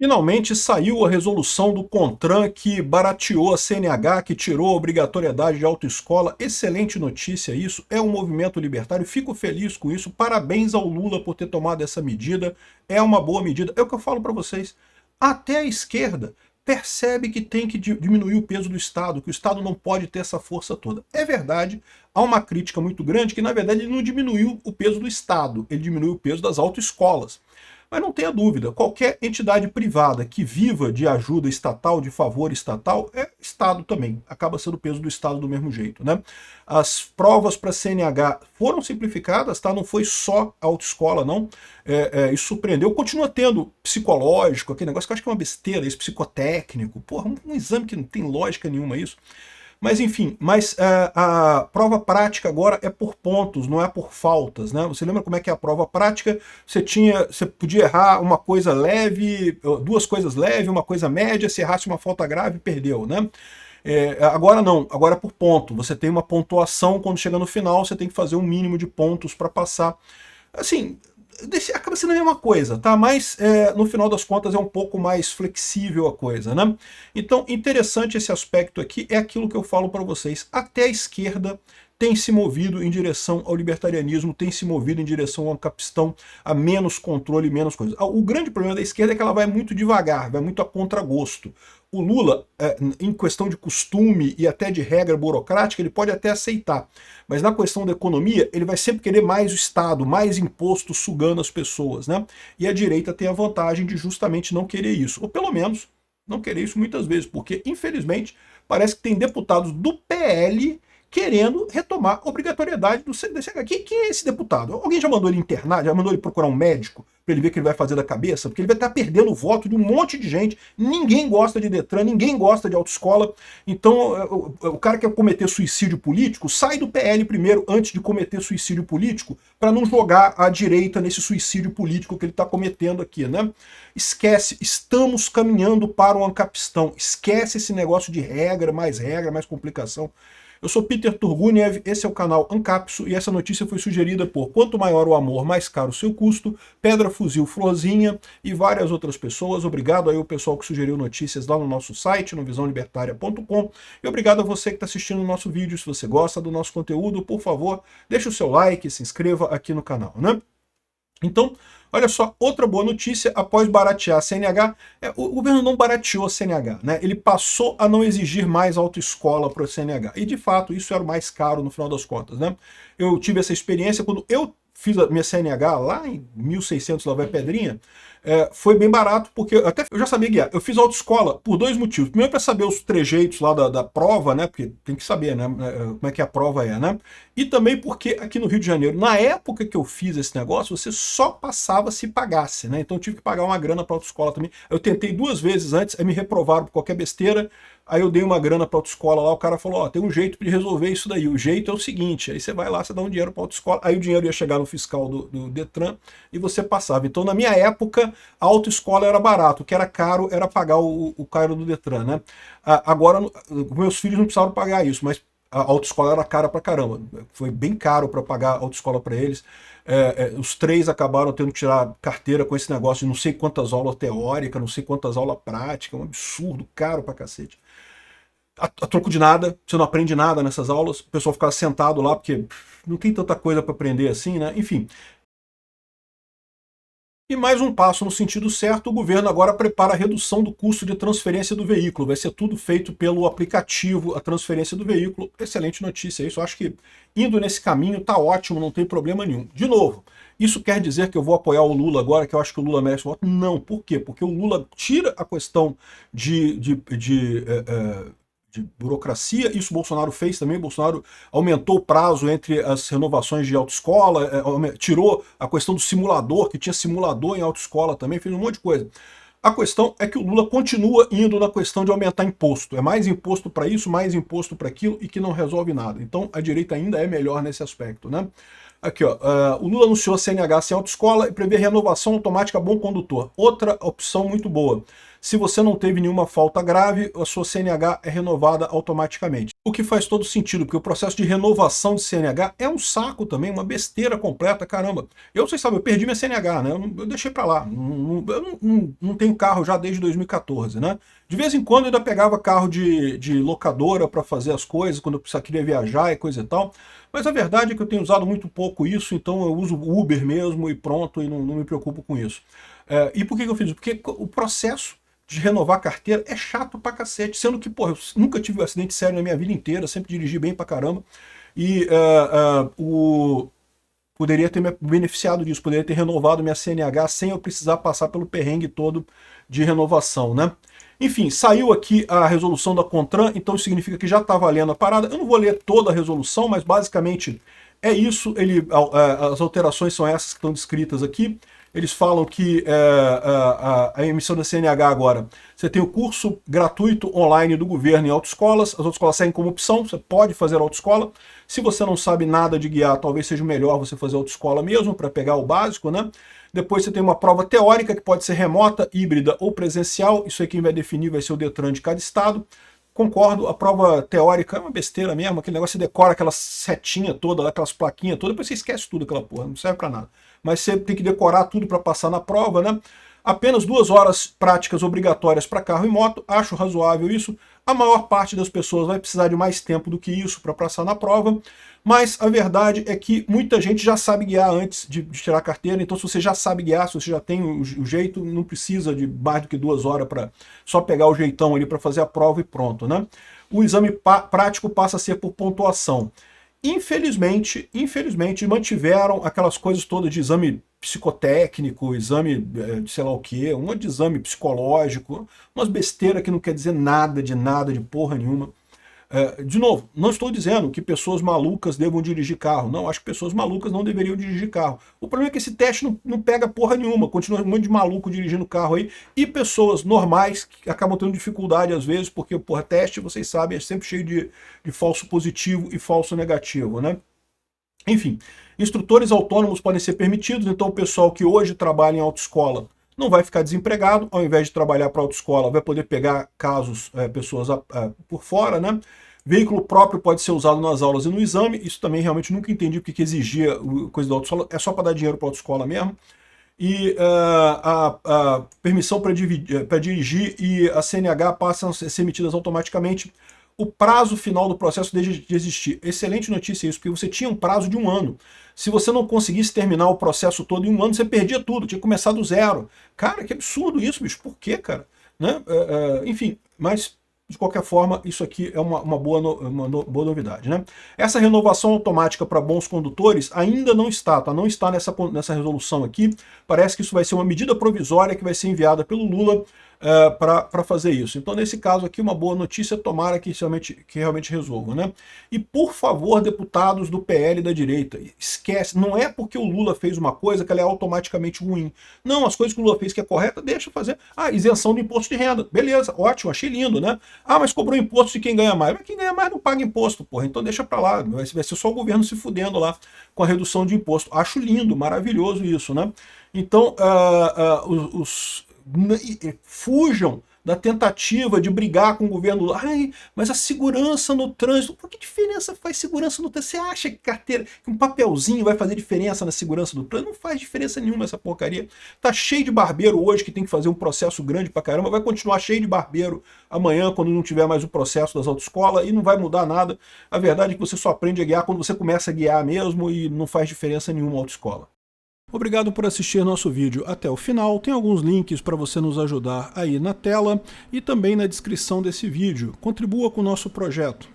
Finalmente saiu a resolução do CONTRAN que barateou a CNH, que tirou a obrigatoriedade de autoescola. Excelente notícia isso, é um movimento libertário, fico feliz com isso, parabéns ao Lula por ter tomado essa medida, é uma boa medida. É o que eu falo para vocês, até a esquerda percebe que tem que diminuir o peso do Estado, que o Estado não pode ter essa força toda. É verdade, há uma crítica muito grande que na verdade ele não diminuiu o peso do Estado, ele diminuiu o peso das autoescolas. Mas não tenha dúvida, qualquer entidade privada que viva de ajuda estatal, de favor estatal, é Estado também. Acaba sendo o peso do Estado do mesmo jeito, né? As provas para CNH foram simplificadas, tá? Não foi só a autoescola, não. Isso surpreendeu. Continua tendo psicológico, aquele negócio que eu acho que é uma besteira, esse psicotécnico. Porra, um exame que não tem lógica nenhuma isso. Mas enfim, a prova prática agora é por pontos, não é por faltas, né? Você lembra como é que é a prova prática? Você podia errar uma coisa leve, duas coisas leves, uma coisa média, se errasse uma falta grave, perdeu, né? Agora não, agora é por ponto. Você tem uma pontuação, quando chega no final, você tem que fazer um mínimo de pontos para passar. Assim, acaba sendo a mesma coisa, tá? Mas no final das contas é um pouco mais flexível a coisa, né? Então, interessante esse aspecto aqui, é aquilo que eu falo para vocês. Até a esquerda tem se movido em direção ao libertarianismo, tem se movido em direção ao capistão, a menos controle, menos coisa. O grande problema da esquerda é que ela vai muito devagar, vai muito a contragosto. O Lula, em questão de costume e até de regra burocrática, ele pode até aceitar. Mas na questão da economia, ele vai sempre querer mais o Estado, mais imposto sugando as pessoas, né? E a direita tem a vantagem de justamente não querer isso. Ou pelo menos, não querer isso muitas vezes, porque, infelizmente, parece que tem deputados do PL querendo retomar a obrigatoriedade do CDCH. Quem é esse deputado? Alguém já mandou ele internar? Já mandou ele procurar um médico para ele ver o que ele vai fazer da cabeça? Porque ele vai estar perdendo o voto de um monte de gente. Ninguém gosta de Detran, ninguém gosta de autoescola. Então, o cara que quer cometer suicídio político, sai do PL primeiro antes de cometer suicídio político, para não jogar a direita nesse suicídio político que ele está cometendo aqui, né? Esquece, estamos caminhando para o ancapistão. Esquece esse negócio de regra, mais complicação. Eu sou Peter Turguniev, esse é o canal Ancapso e essa notícia foi sugerida por Quanto Maior o Amor, Mais Caro o Seu Custo, Pedra Fuzil Florzinha e várias outras pessoas. Obrigado aí ao pessoal que sugeriu notícias lá no nosso site, no visãolibertaria.com, e obrigado a você que está assistindo o nosso vídeo. Se você gosta do nosso conteúdo, por favor, deixe o seu like, se inscreva aqui no canal, né? Então, olha só, outra boa notícia, após baratear a CNH, o governo não barateou a CNH, né? Ele passou a não exigir mais autoescola para o CNH. E, de fato, isso era o mais caro no final das contas, né? Eu tive essa experiência quando eu fiz a minha CNH lá em 1600, lá vai Pedrinha, foi bem barato, porque eu já sabia guiar. Eu fiz autoescola por dois motivos. Primeiro, para saber os trejeitos lá da prova, né? Porque tem que saber, né? Como é que a prova é, né? E também porque aqui no Rio de Janeiro, na época que eu fiz esse negócio, você só passava se pagasse, né? Então eu tive que pagar uma grana para autoescola também. Eu tentei duas vezes antes, aí me reprovaram por qualquer besteira. Aí eu dei uma grana para autoescola lá, o cara falou, ó, tem um jeito de resolver isso daí. O jeito é o seguinte, aí você vai lá, você dá um dinheiro para autoescola, aí o dinheiro ia chegar no fiscal do Detran e você passava. Então na minha época, a autoescola era barato, o que era caro era pagar o cara do Detran, né? Agora, meus filhos não precisavam pagar isso, mas a autoescola era cara pra caramba. Foi bem caro para pagar a autoescola para eles. Os três acabaram tendo que tirar carteira com esse negócio de não sei quantas aulas teóricas, não sei quantas aulas práticas, um absurdo, caro pra cacete. A troco de nada, você não aprende nada nessas aulas, o pessoal fica sentado lá porque não tem tanta coisa para aprender assim, né? Enfim. E mais um passo no sentido certo, o governo agora prepara a redução do custo de transferência do veículo. Vai ser tudo feito pelo aplicativo, a transferência do veículo. Excelente notícia isso. Eu acho que indo nesse caminho tá ótimo, não tem problema nenhum. De novo, isso quer dizer que eu vou apoiar o Lula agora, que eu acho que o Lula merece voto? Não. Por quê? Porque o Lula tira a questão de burocracia, isso o Bolsonaro fez também, Bolsonaro aumentou o prazo entre as renovações de autoescola, tirou a questão do simulador, que tinha simulador em autoescola também, fez um monte de coisa. A questão é que o Lula continua indo na questão de aumentar imposto. É mais imposto para isso, mais imposto para aquilo, e que não resolve nada. Então a direita ainda é melhor nesse aspecto, né? Aqui, ó, o Lula anunciou a CNH sem autoescola e prevê renovação automática bom condutor. Outra opção muito boa. Se você não teve nenhuma falta grave, a sua CNH é renovada automaticamente. O que faz todo sentido, porque o processo de renovação de CNH é um saco também, uma besteira completa, caramba. Vocês sabem, eu perdi minha CNH, né? Eu deixei pra lá. Eu não tenho carro já desde 2014, né? De vez em quando eu ainda pegava carro de locadora para fazer as coisas, quando eu queria viajar e coisa e tal. Mas a verdade é que eu tenho usado muito pouco isso, então eu uso Uber mesmo e pronto, e não me preocupo com isso. E por que eu fiz isso? Porque o processo de renovar a carteira é chato pra cacete, sendo que, porra, eu nunca tive um acidente sério na minha vida inteira, sempre dirigi bem pra caramba, e poderia ter me beneficiado disso, poderia ter renovado minha CNH sem eu precisar passar pelo perrengue todo de renovação, né? Enfim, saiu aqui a resolução da CONTRAN, então isso significa que já está valendo a parada. Eu não vou ler toda a resolução, mas basicamente é isso. As alterações são essas que estão descritas aqui. Eles falam que a emissão da CNH agora, você tem o curso gratuito online do governo em autoescolas, as autoescolas seguem como opção, você pode fazer autoescola. Se você não sabe nada de guiar, talvez seja melhor você fazer autoescola mesmo, para pegar o básico, né? Depois você tem uma prova teórica, que pode ser remota, híbrida ou presencial. Isso aí quem vai definir vai ser o Detran de cada estado. Concordo, a prova teórica é uma besteira mesmo, aquele negócio você decora aquela setinha toda, aquelas plaquinhas todas, depois você esquece tudo aquela porra, não serve pra nada. Mas você tem que decorar tudo para passar na prova, né? Apenas 2 horas práticas obrigatórias para carro e moto, acho razoável isso. A maior parte das pessoas vai precisar de mais tempo do que isso para passar na prova, mas a verdade é que muita gente já sabe guiar antes de tirar a carteira, então se você já sabe guiar, se você já tem o jeito, não precisa de mais do que 2 horas para só pegar o jeitão ali para fazer a prova e pronto, né? O exame prático passa a ser por pontuação. Infelizmente, mantiveram aquelas coisas todas de exame psicotécnico, exame de sei lá o que, um monte de exame psicológico, umas besteiras que não quer dizer nada, de porra nenhuma. De novo, não estou dizendo que pessoas malucas devam dirigir carro. Não, acho que pessoas malucas não deveriam dirigir carro. O problema é que esse teste não pega porra nenhuma. Continua um monte de maluco dirigindo carro aí. E pessoas normais que acabam tendo dificuldade às vezes, porque, porra, teste, vocês sabem, é sempre cheio de falso positivo e falso negativo, né? Enfim, instrutores autônomos podem ser permitidos. Então o pessoal que hoje trabalha em autoescola não vai ficar desempregado, ao invés de trabalhar para a autoescola, vai poder pegar casos, pessoas por fora, né? Veículo próprio pode ser usado nas aulas e no exame, isso também realmente nunca entendi porque que exigia coisa da autoescola, é só para dar dinheiro para a autoescola mesmo. E a permissão para dirigir e a CNH passam a ser emitidas automaticamente. O prazo final do processo deixa de existir. Excelente notícia isso, porque você tinha um prazo de 1 ano. Se você não conseguisse terminar o processo todo em 1 ano, você perdia tudo, tinha que começar do zero. Cara, que absurdo isso, bicho. Por quê, cara? Né? Enfim, mas de qualquer forma, isso aqui é uma boa novidade, né? Essa renovação automática para bons condutores ainda não está, tá? Não está nessa resolução aqui. Parece que isso vai ser uma medida provisória que vai ser enviada pelo Lula para fazer isso. Então, nesse caso aqui, uma boa notícia, tomara que realmente resolva, né? E, por favor, deputados do PL da direita, esquece, não é porque o Lula fez uma coisa que ela é automaticamente ruim. Não, as coisas que o Lula fez que é correta, deixa fazer. Isenção do imposto de renda. Beleza, ótimo, achei lindo, né? Mas cobrou imposto de quem ganha mais. Mas quem ganha mais não paga imposto, porra. Então deixa pra lá, vai ser só o governo se fudendo lá com a redução de imposto. Acho lindo, maravilhoso isso, né? Então, fujam da tentativa de brigar com o governo. Mas a segurança no trânsito, por que diferença faz segurança no trânsito? Você acha que carteira, que um papelzinho vai fazer diferença na segurança do trânsito? Não faz diferença nenhuma essa porcaria. Tá cheio de barbeiro hoje que tem que fazer um processo grande pra caramba, vai continuar cheio de barbeiro amanhã quando não tiver mais o processo das autoescolas e não vai mudar nada. A verdade é que você só aprende a guiar quando você começa a guiar mesmo e não faz diferença nenhuma a autoescola. Obrigado por assistir nosso vídeo até o final. Tem alguns links para você nos ajudar aí na tela e também na descrição desse vídeo. Contribua com o nosso projeto.